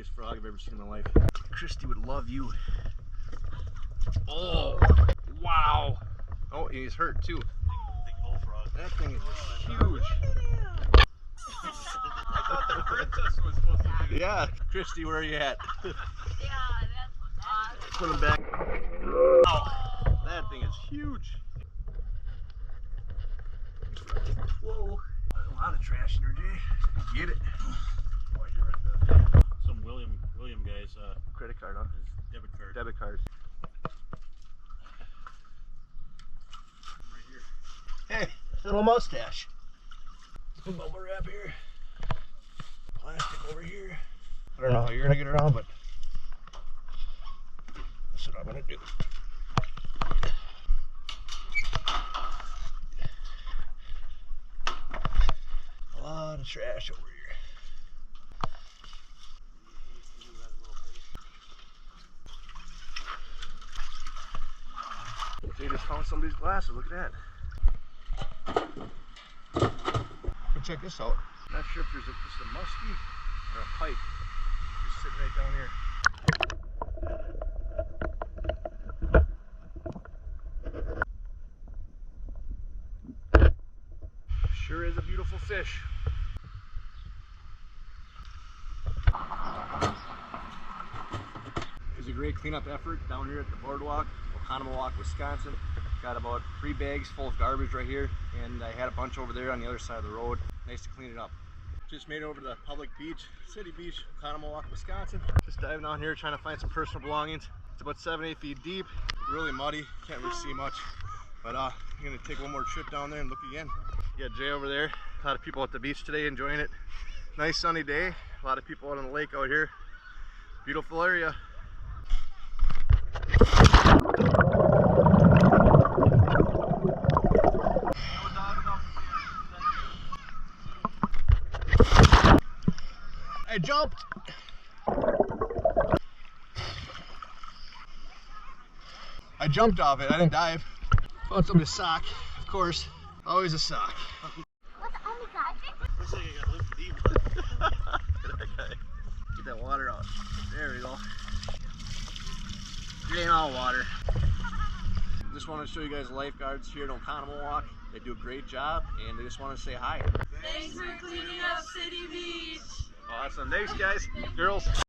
biggest frog I've ever seen in my life. Christie would love you. Oh, wow. Oh, he's hurt too. Big bullfrog. That thing is huge. I thought the princess was supposed to be. Yeah, Christie, where are you at? Yeah, that's awesome. Put him back. Oh, that thing is huge. Whoa. A lot of trash in there, Jay. Get it. Oh, you're at some William guy's Credit card, huh? his debit card. Debit card. Right here. Hey, little mustache. Some bubble wrap here. Plastic over here. I don't know how you're gonna get around, but that's what I'm gonna do. A lot of trash over here. They just found somebody's glasses. Look at that. But check this out. Not sure if there's just a musky or a pike just sitting right down here. Sure is a beautiful fish. It's a great cleanup effort down here at the Boardwalk, Oconomowoc, Wisconsin. Got about 3 bags full of garbage right here, and I had a bunch over there on the other side of the road. Nice to clean it up. Just made it over to the public beach, City Beach, Oconomowoc, Wisconsin. Just diving down here trying to find some personal belongings. It's about 7-8 feet deep, really muddy, can't really see much. But I'm gonna take one more trip down there and look again. You got Jay over there. A lot of people at the beach today enjoying it. Nice sunny day. A lot of people out on the lake out here. Beautiful area. I jumped. I jumped off it. I didn't dive. Found somebody's sock, of course. Always a sock. What's on the side? Looks like I got lift deep. Get that water out. There we go. It ain't all water. Just want to show you guys the lifeguards here at Oconomowoc. They do a great job, and they just want to say hi. Thanks for cleaning up City Beach. Awesome. Thanks, guys. Girls.